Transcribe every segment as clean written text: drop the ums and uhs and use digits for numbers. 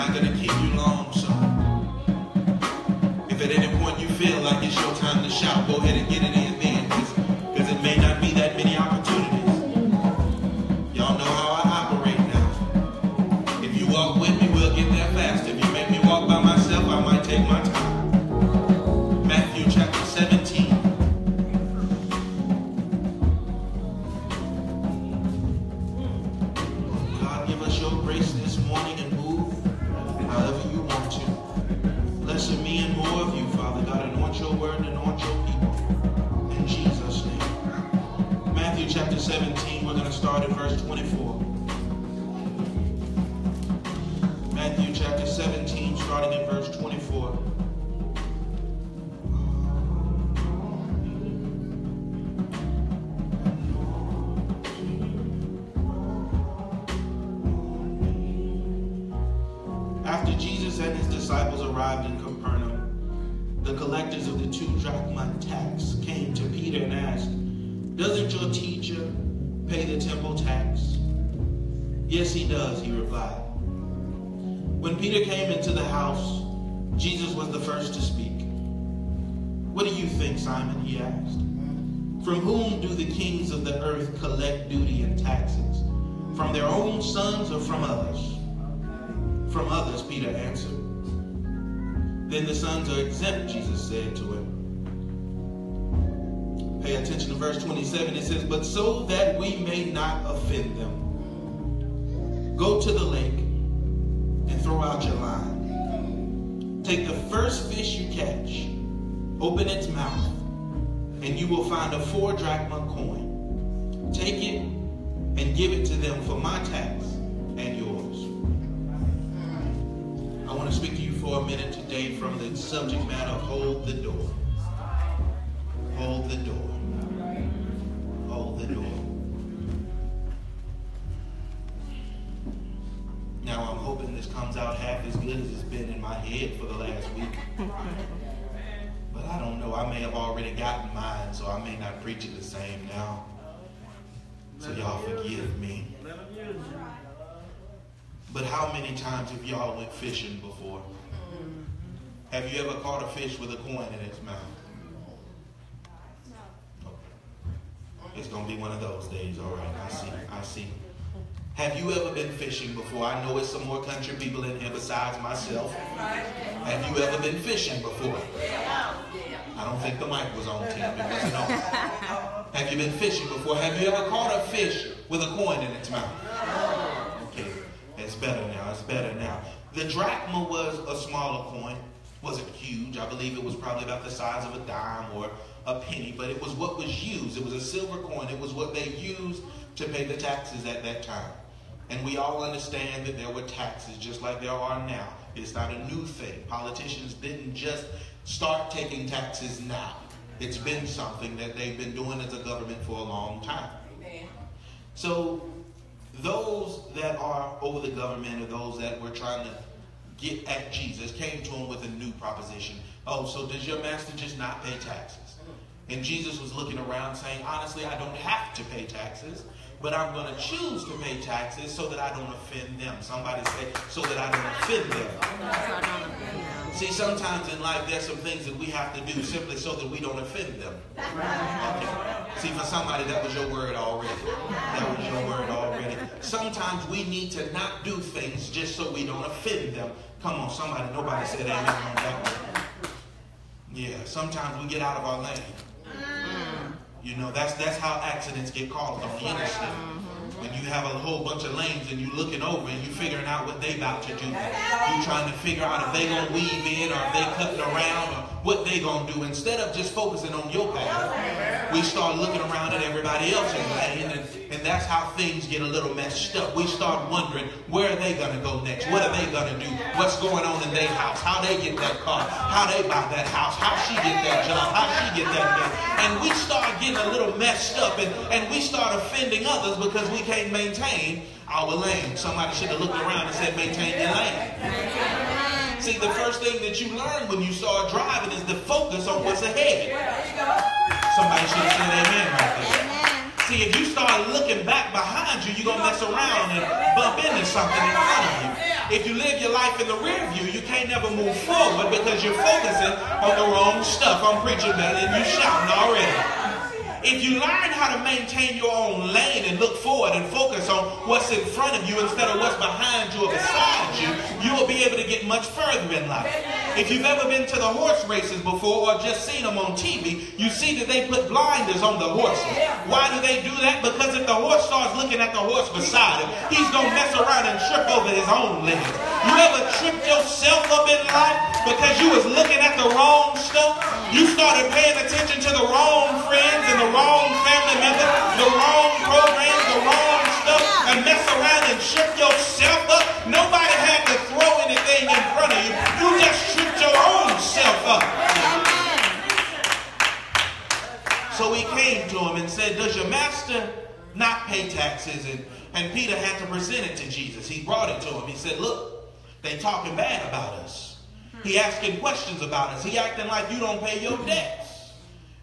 not going to keep you long, so if at any point you feel like it's your time to shout, go ahead and get it in then, because it may not be that many opportunities. Y'all know how I operate now. If you walk with me, we'll get there fast. If you make me walk by myself, I might take my time. Matthew chapter 17. God, give us your grace this morning and move however you want to. Less of me and more of you, Father God. Anoint your word and anoint your people. In Jesus' name. Matthew chapter 17, we're going to start at verse 24. Matthew chapter 17, starting at verse 24. After Jesus and his disciples arrived in Capernaum, the collectors of the 2 drachma tax came to Peter and asked, "Doesn't your teacher pay the temple tax?" "Yes, he does," he replied. When Peter came into the house, Jesus was the first to speak. "What do you think, Simon?" he asked. "From whom do the kings of the earth collect duty and taxes? From their own sons or from others?" "From others," Peter answered. "Then the sons are exempt," Jesus said to him. Pay attention to verse 27. It says, "But so that we may not offend them, go to the lake and throw out your line. Take the first fish you catch, open its mouth, and you will find a 4 drachma coin. Take it and give it to them for my tax and yours." I want to speak to you for a minute today from the subject matter of hold the door. Hold the door. Hold the door. Now I'm hoping this comes out half as good as it's been in my head for the last week. But I don't know. I may have already gotten mine, so I may not preach it the same now. So y'all forgive me. But how many times have y'all went fishing before? Have you ever caught a fish with a coin in its mouth? It's going to be one of those days, all right. I see. Have you ever been fishing before? I know it's some more country people in here besides myself. Have you ever been fishing before? I don't think the mic was on, Tim. It wasn't on. Have you been fishing before? Have you ever caught a fish with a coin in its mouth? Okay, it's better now. It's better now. The drachma was a smaller coin. Wasn't huge. I believe it was probably about the size of a dime or a penny, but it was what was used. It was a silver coin. It was what they used to pay the taxes at that time. And we all understand that there were taxes just like there are now. It's not a new thing. Politicians didn't just start taking taxes now. It's been something that they've been doing as a government for a long time. Amen. So those that are over the government or those that were trying to get at Jesus came to him with a new proposition. "Oh, so does your master just not pay taxes?" And Jesus was looking around saying, "Honestly, I don't have to pay taxes, but I'm going to choose to pay taxes so that I don't offend them." Somebody say, "So that I don't offend them." See, sometimes in life there's some things that we have to do simply so that we don't offend them. Okay. See, for somebody that was your word already. That was your word already. Sometimes we need to not do things just so we don't offend them. Come on, somebody. Nobody said amen on that one. Yeah, sometimes we get out of our lane. You know, that's how accidents get caused on the interstate. When you have a whole bunch of lanes and you looking over and you figuring out what they about to do. You trying to figure out if they going to weave in or if they cutting around or what they going to do. Instead of just focusing on your path, we start looking around at everybody else's lane, and that's how things get a little messed up. We start wondering, where are they going to go next? What are they going to do? What's going on in their house? How they get that car? How they buy that house? How she get that job? How she get that man? And we start getting a little messed up, and we start offending others because we can't maintain our lane. Somebody should have looked around and said, maintain your lane. See, the first thing that you learn when you start driving is to focus on what's ahead. Somebody should have said amen right there. See, if you start looking back behind you, you're going to mess around and bump into something in front of you. If you live your life in the rear view, you can't never move forward because you're focusing on the wrong stuff. I'm preaching better than you shouting already. If you learn how to maintain your own lane and look forward and focus on what's in front of you instead of what's behind you or beside you, you will be able to get much further in life. If you've ever been to the horse races before or just seen them on TV, you see that they put blinders on the horses. Why do they do that? Because if the horse starts looking at the horse beside him, he's going to mess around and trip over his own legs. You ever tripped yourself up in life because you was looking at the wrong stuff? You started paying attention to the wrong friends and the wrong family members, the wrong programs, the wrong stuff, and mess around and trip yourself up. Nobody had to throw anything in front of you. You just tripped your own self up. So he came to him and said, does your master not pay taxes? And Peter had to present it to Jesus. He brought it to him. He said, look, they talking bad about us. He asking questions about us. He acting like you don't pay your debts.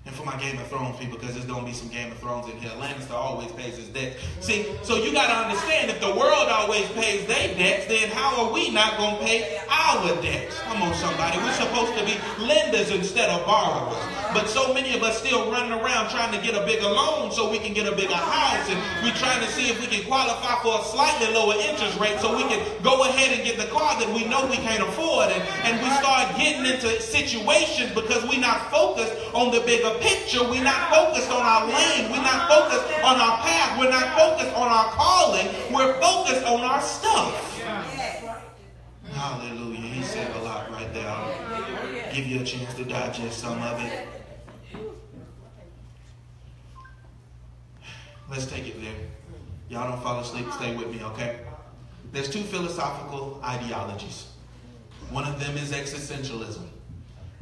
And for my Game of Thrones people, because there's going to be some Game of Thrones in here, Lannister always pays his debts. See, so you got to understand, if the world always pays their debts, then how are we not going to pay our debts? Come on, somebody. We're supposed to be lenders instead of borrowers. But so many of us still running around trying to get a bigger loan so we can get a bigger house. And we're trying to see if we can qualify for a slightly lower interest rate so we can go ahead and get the car that we know we can't afford. And we start getting into situations because we're not focused on the bigger picture. We're not focused on our lane. We're not focused on our path. We're not focused on our calling. We're focused on our stuff. Hallelujah. He said a lot right there. I'll give you a chance to digest some of it. Let's take it there. Y'all don't fall asleep. Stay with me, okay? There's two philosophical ideologies. One of them is existentialism.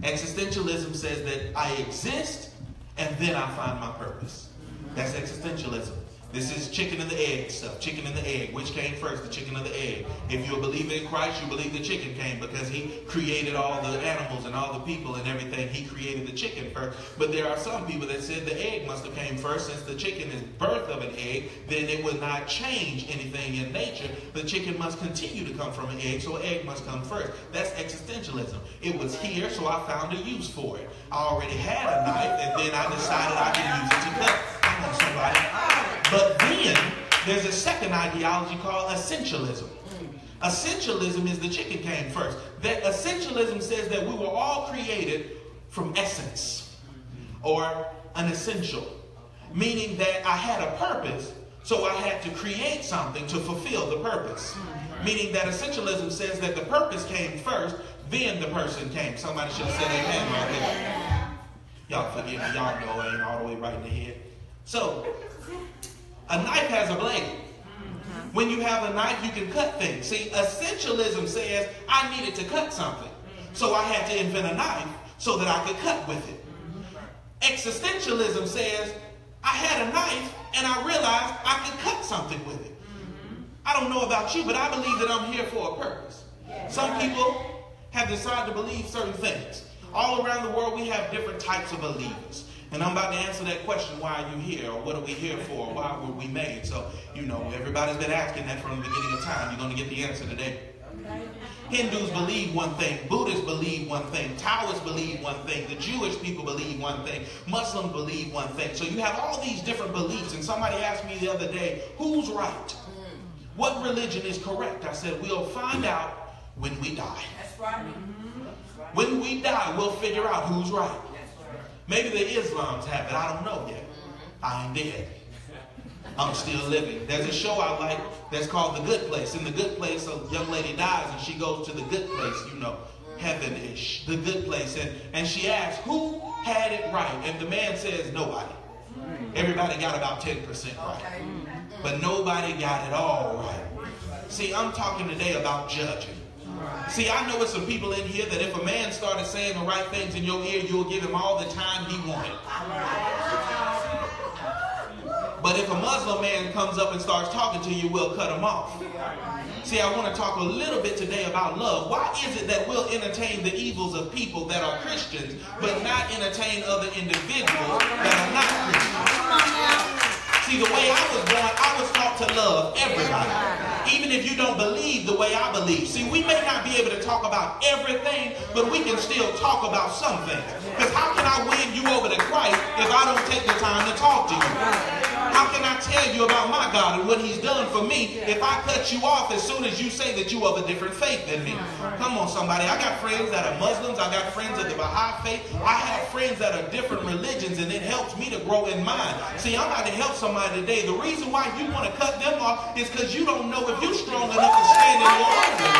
Existentialism says that I exist and then I find my purpose. That's existentialism. This is chicken and the egg stuff. Chicken and the egg. Which came first, the chicken or the egg? If you believe in Christ, you believe the chicken came because he created all the animals and all the people and everything. He created the chicken first. But there are some people that said the egg must have came first. Since the chicken is birth of an egg, then it would not change anything in nature. The chicken must continue to come from an egg, so an egg must come first. That's existentialism. It was here, so I found a use for it. I already had a knife, and then I decided I could use it to cut. Come on, somebody. But then there's a second ideology called essentialism. Essentialism is the chicken came first. That essentialism says that we were all created from essence or an essential, meaning that I had a purpose, so I had to create something to fulfill the purpose. Meaning that essentialism says that the purpose came first, then the person came. Somebody should have said amen right there. Y'all forgive me, y'all know I ain't all the way right in the head. So, a knife has a blade. When you have a knife, you can cut things. See, essentialism says I needed to cut something. So I had to invent a knife so that I could cut with it. Existentialism says I had a knife and I realized I could cut something with it. I don't know about you, but I believe that I'm here for a purpose. Some people have decided to believe certain things. All around the world, we have different types of believers. And I'm about to answer that question, why are you here? Or what are we here for? Why were we made? So, you know, everybody's been asking that from the beginning of time. You're going to get the answer today. Okay. Hindus believe one thing. Buddhists believe one thing. Taoists believe one thing. The Jewish people believe one thing. Muslims believe one thing. So you have all these different beliefs. And somebody asked me the other day, who's right? What religion is correct? I said, we'll find out when we die. That's right. When we die, we'll figure out who's right. Maybe the Islams have it. I don't know yet. I ain't dead. I'm still living. There's a show I like that's called The Good Place. In The Good Place, a young lady dies and she goes to the good place, you know, heaven-ish, the good place. And she asks, who had it right? And the man says, nobody. Everybody got about 10% right. But nobody got it all right. See, I'm talking today about judging. See, I know there's some people in here that if a man started saying the right things in your ear, you'll give him all the time he wanted. But if a Muslim man comes up and starts talking to you, we'll cut him off. See, I want to talk a little bit today about love. Why is it that we'll entertain the evils of people that are Christians, but not entertain other individuals that are not Christians? See, the way I was born, I was taught to love everybody. Even if you don't believe the way I believe. See, we may not be able to talk about everything, but we can still talk about some things. Because how can I win you over to Christ if I don't take the time to talk to you? How can I tell you about my God and what he's done for me if I cut you off as soon as you say that you are of a different faith than me? Come on, somebody. I got friends that are Muslims. I got friends of the Baha'i faith. I have friends that are different religions, and it helps me to grow in mine. See, I'm about to help somebody today. The reason why you want to cut them off is because you don't know if you're strong enough to stand in your argument.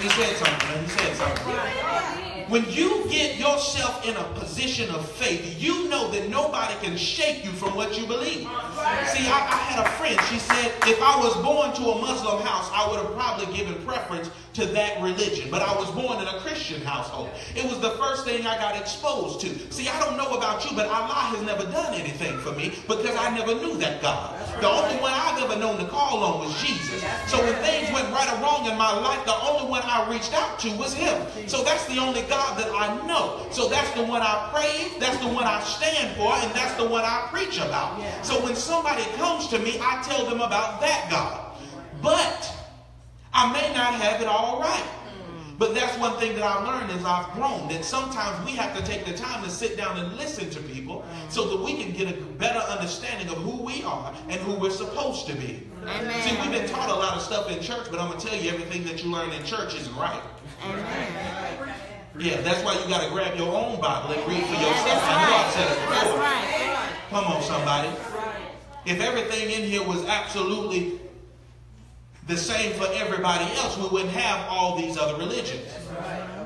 He said something, man. He said something. When you get yourself in a position of faith, you know that nobody can shake you from what you believe. See, I had a friend. She said, if I was born to a Muslim house, I would have probably given preference to that religion. But I was born in a Christian household. It was the first thing I got exposed to. See, I don't know about you, but Allah has never done anything for me because I never knew that God. The only one I've ever known to call on was Jesus. So when things went right or wrong in my life, the only one I reached out to was him. So that's the only God that I know. So that's the one I praise, that's the one I stand for, and that's the one I preach about. So when somebody comes to me, I tell them about that God. But I may not have it all right. But that's one thing that I've learned as I've grown, that sometimes we have to take the time to sit down and listen to people so that we can get a better understanding of who we are and who we're supposed to be. Amen. See, we've been taught a lot of stuff in church, but I'm going to tell you, everything that you learn in church isn't right. Amen. Yeah, that's why you got to grab your own Bible and read for yourself. I know I've said it before. Right. Come on, somebody. If everything in here was absolutely the same for everybody else, we wouldn't have all these other religions.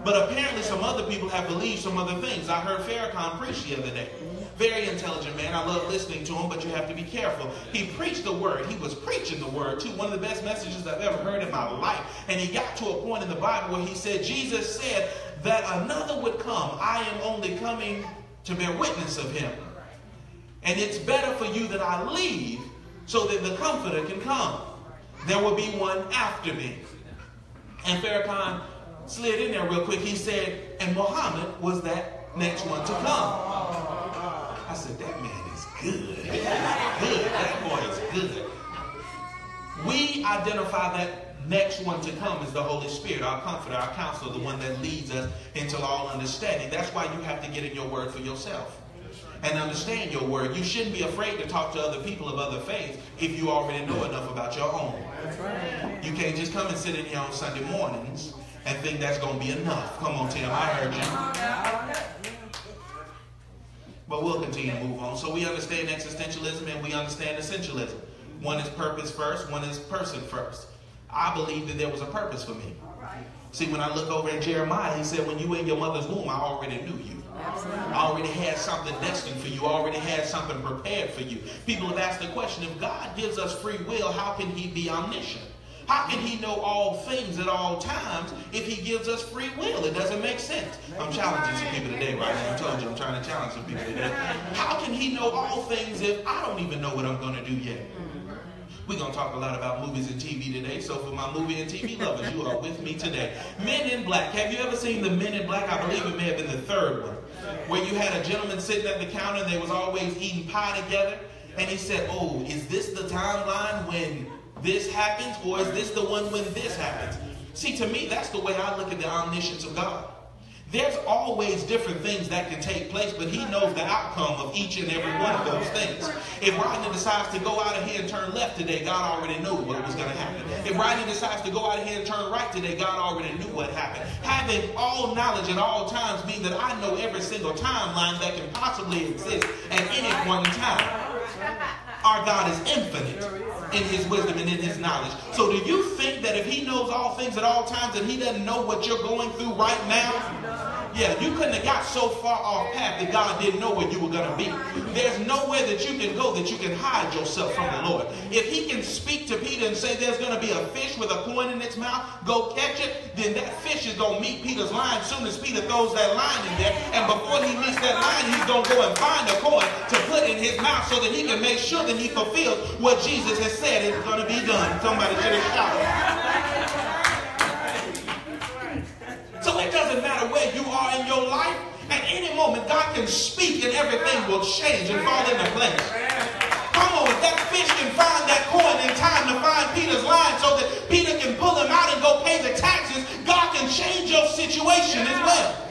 But apparently some other people have believed some other things. I heard Farrakhan preach the other day. Very intelligent man. I love listening to him, but you have to be careful. He preached the word. He was preaching the word too. One of the best messages I've ever heard in my life. And he got to a point in the Bible where he said, Jesus said that another would come. I am only coming to bear witness of him. And it's better for you that I leave so that the Comforter can come. There will be one after me. And Farrakhan slid in there real quick. He said, and Muhammad was that next one to come. I said, that man is good. Good. That boy is good. We identify that next one to come as the Holy Spirit, our comforter, our counselor, the one that leads us into all understanding. That's why you have to get in your word for yourself and understand your word. You shouldn't be afraid to talk to other people of other faiths if you already know enough about your own. You can't just come and sit in here on Sunday mornings and think that's going to be enough. Come on, Tim, I heard you. But we'll continue to move on. So we understand existentialism and we understand essentialism. One is purpose first, one is person first. I believe that there was a purpose for me. See, when I look over in Jeremiah, he said, when you were in your mother's womb, I already knew you. I already had something destined for you. I already had something prepared for you. People have asked the question, if God gives us free will, how can he be omniscient? How can he know all things at all times if he gives us free will? It doesn't make sense. I'm challenging some people today, right now. I told you I'm trying to challenge some people today. How can he know all things if I don't even know what I'm going to do yet? We're going to talk a lot about movies and TV today. So for my movie and TV lovers, you are with me today. Men in Black. Have you ever seen the Men in Black? I believe it may have been the third one, where you had a gentleman sitting at the counter and they was always eating pie together. And he said, oh, is this the timeline when this happens, or is this the one when this happens? See, to me, that's the way I look at the omniscience of God. There's always different things that can take place, but he knows the outcome of each and every one of those things. If Rodney decides to go out of here and turn left today, God already knew what was going to happen. If Rodney decides to go out of here and turn right today, God already knew what happened. Having all knowledge at all times means that I know every single timeline that can possibly exist at any one time. Our God is infinite in his wisdom and in his knowledge. So do you think that if he knows all things at all times that he doesn't know what you're going through right now? Yeah, you couldn't have got so far off path that God didn't know where you were going to be. There's nowhere that you can go that you can hide yourself from the Lord. If he can speak to Peter and say there's going to be a fish with a coin in its mouth, go catch it, then that fish is going to meet Peter's line as soon as Peter throws that line in there. And before he meets that line, he's going to go and find a coin to put in his mouth so that he can make sure that he fulfills what Jesus has said is going to be done. Somebody should have shouted. So it doesn't matter where you are in your life. At any moment, God can speak and everything will change and fall into place. Come on, if that fish can find that coin in time to find Peter's line so that Peter can pull him out and go pay the taxes, God can change your situation as well.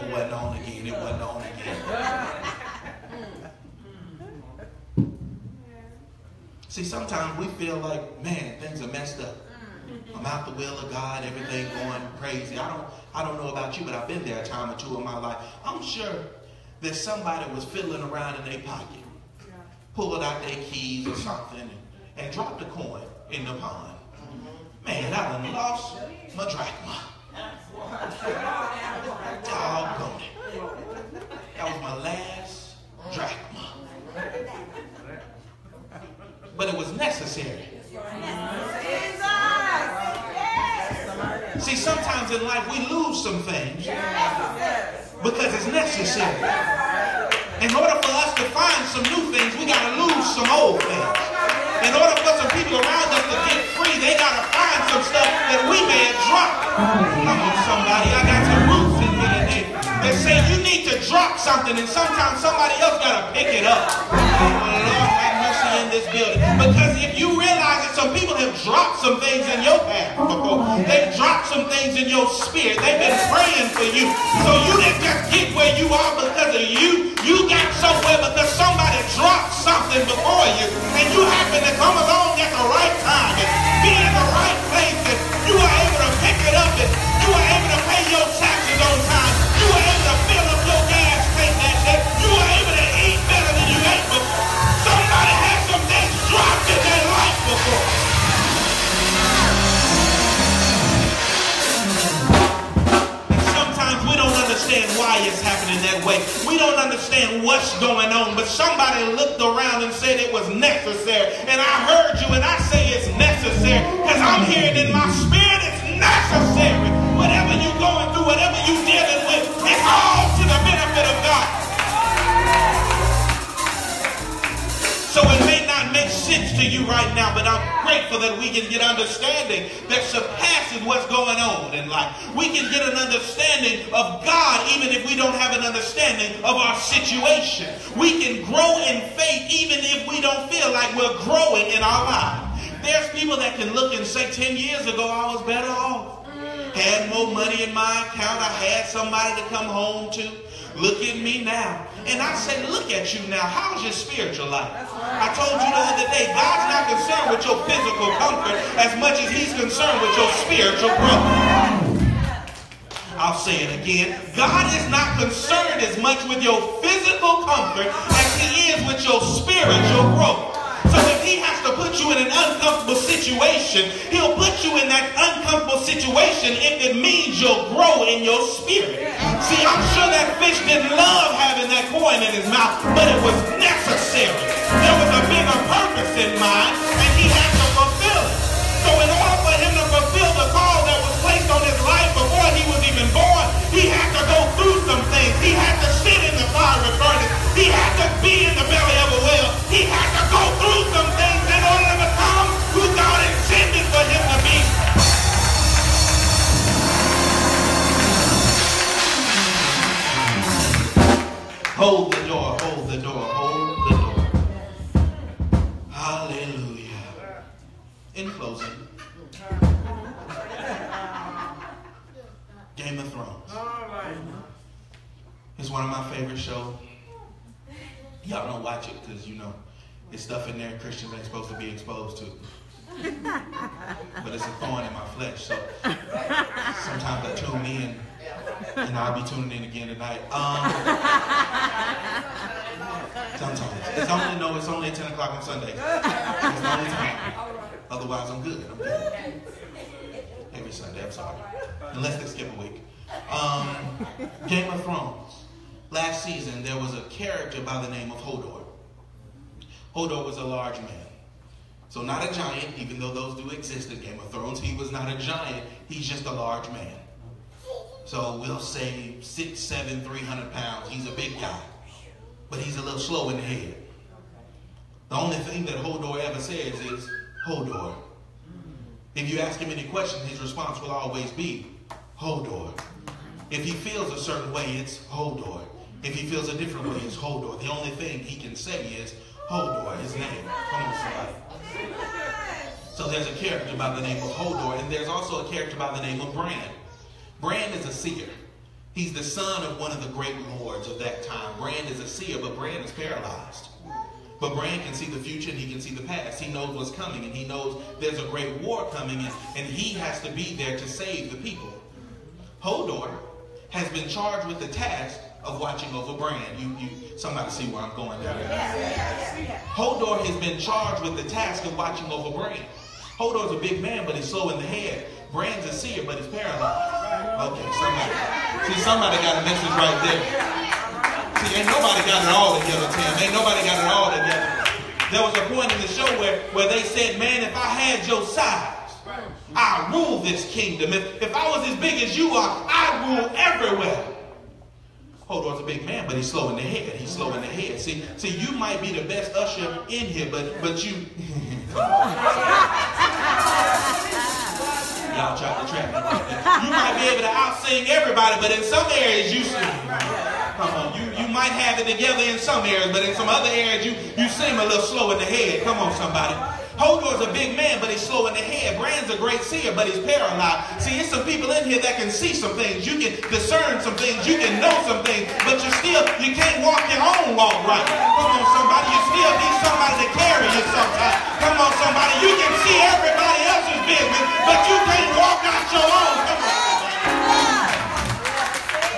It wasn't on again. It wasn't on again. See, sometimes we feel like, man, things are messed up. I'm out the will of God, everything going crazy. I don't know about you, but I've been there a time or two in my life. I'm sure that somebody was fiddling around in their pocket, pulled out their keys or something, and dropped a coin in the pond. Man, I done lost my drachma. Doggone it. That was my last drachma. But it was necessary. See, sometimes in life we lose some things because it's necessary. In order for us to find some new things, we got to lose some old things. In order for some people around us to get free, they got to find some stuff that we may have dropped. Come on, somebody. I got some roots in here today that say you need to drop something, and sometimes somebody else got to pick it up. Oh, Lord, have mercy in this building. Because if you realize that some people have dropped some things in your path before, they've dropped some things in your spirit. They've been praying for you. So you didn't just get where you are because of you. You got somewhere because somebody dropped something before you, and you happen to come along at the right time and be in the right place, and you were able to pick it up, and you were able to pay your taxes on time. You were able to fill up your gas tank that day. You were able to eat better than you ate before. Somebody had some things dropped in their life before. We don't understand why it's happening that way. We don't understand what's going on. But somebody looked around and said it was necessary. And I heard you and I say it's necessary because I'm hearing in my spirit it's necessary. Whatever you're going through, whatever you're dealing with, it's all to the benefit of God. So it may not make sense to you right now, but I'm grateful that we can get understanding that surpasses what's going on in life. We can get an understanding of God even if we don't have an understanding of our situation. We can grow in faith even if we don't feel like we're growing in our lives. There's people that can look and say, 10 years ago I was better off. Had more money in my account. I had somebody to come home to. Look at me now. And I say, look at you now. How's your spiritual life? I told you the other day, God's not concerned with your physical comfort as much as he's concerned with your spiritual growth. I'll say it again. God is not concerned as much with your physical comfort as he is with your spiritual growth. So if he has to put you in an uncomfortable situation, he'll put you in that uncomfortable situation if it means you'll grow in your spirit. See, I'm sure that fish didn't love having that coin in his mouth, but it was necessary. There was a bigger purpose in mind, and he had to fulfill it. So in order for him to fulfill the call that was placed on his life before he was even born, he had to go through some things. He had to sit in the fiery furnace. He had to be in the belly of a whale. He had to go through some things in order to become who God intended for him to be. Hold the door, hold the door, hold the door. Hallelujah. In closing, Game of Thrones. It's one of my favorite shows. Y'all don't watch it because, you know, it's stuff in there Christians ain't supposed to be exposed to. But it's a thorn in my flesh, so sometimes I tune in, and I'll be tuning in again tonight. Sometimes. It's only at 10 o'clock on Sunday. It's the only time. Otherwise, I'm good. Every Sunday, I'm sorry. Unless they skip a week. Game of Thrones. Last season, there was a character by the name of Hodor. Hodor was a large man. So not a giant, even though those do exist in Game of Thrones. He was not a giant. He's just a large man. So we'll say 6'7", 300 pounds. He's a big guy. But he's a little slow in the head. The only thing that Hodor ever says is, Hodor. If you ask him any question, his response will always be, Hodor. If he feels a certain way, it's Hodor. If he feels a different way, it's Hodor. The only thing he can say is Hodor, his name. Come on, somebody. So there's a character by the name of Hodor, and there's also a character by the name of Bran. Bran is a seer. He's the son of one of the great lords of that time. Bran is a seer, but Bran is paralyzed. But Bran can see the future and he can see the past. He knows what's coming, and he knows there's a great war coming in, and he has to be there to save the people. Hodor has been charged with the task of watching over Bran. Somebody see where I'm going down there. Hodor has been charged with the task of watching over Bran. Hodor's a big man, but he's slow in the head. Bran's a seer, but he's paralyzed. Okay, somebody got a message right there. See, ain't nobody got it all together, Tim. Ain't nobody got it all together. There was a point in the show where they said, man, if I had your size, I'd rule this kingdom. If I was as big as you are, I'd rule everywhere. Hodor's a big man, but he's slow in the head. He's slow in the head. See, you might be the best usher in here, but you... Y'all tried to trap me. You might be able to out-sing everybody, but in some areas you sing. Come on, you might have it together in some areas, but in some other areas you seem a little slow in the head. Come on, somebody. Hodor's a big man, but he's slow in the head. Bran's a great seer, but he's paralyzed. See, it's some people in here that can see some things. You can discern some things. You can know some things, but you can't walk your own walk right. Come on, somebody. You still need somebody to carry you sometimes. Come on, somebody. You can see everybody else's business, but you can't walk out your own. Come on.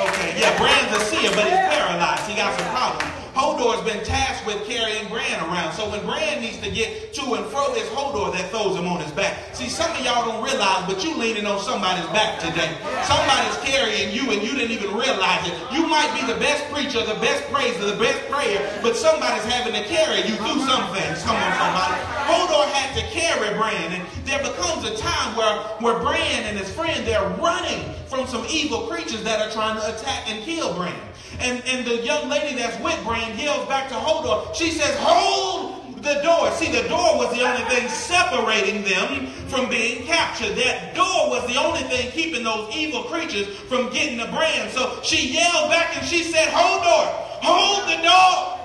Okay, yeah, Bran's a seer, but he's paralyzed. He got some problems. Hodor's been tasked with carrying Bran around. So when Bran needs to get to and fro, it's Hodor that throws him on his back. See, some of y'all don't realize, but you leaning on somebody's back today. Somebody's carrying you and you didn't even realize it. You might be the best preacher, the best praiser, the best prayer, but somebody's having to carry you through some things. Come on, somebody. Hodor had to carry Bran, and there becomes a time where Bran and his friend, they're running from some evil creatures that are trying to attack and kill Bran. And the young lady that's with Bran yells back to Hodor. She says, hold the door. See, the door was the only thing separating them from being captured. That door was the only thing keeping those evil creatures from getting to Bran. So she yelled back and she said, Hodor, hold the door.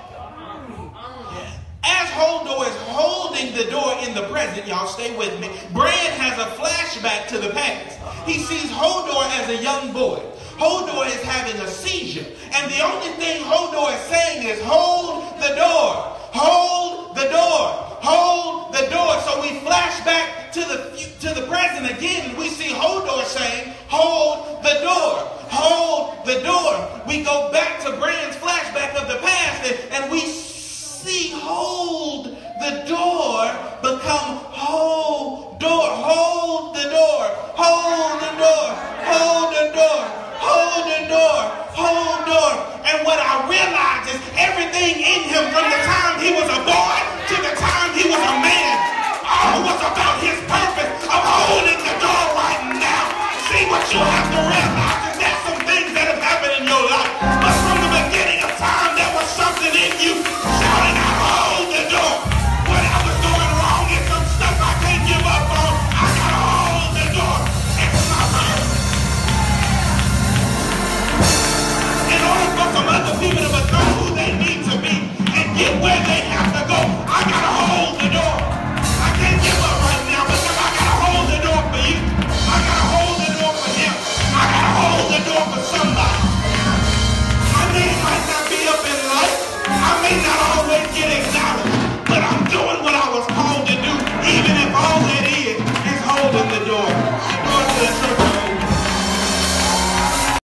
As Hodor is holding the door in the present, y'all stay with me, Bran has a flashback to the past. He sees Hodor as a young boy. Hodor is having a seizure. And the only thing Hodor is saying is, hold the door. Hold the door. Hold the door. So we flash back to the present again. And we see Hodor saying, hold the door. Hold the door. We go back to Bran's flashback of the past and we see hold the door become hold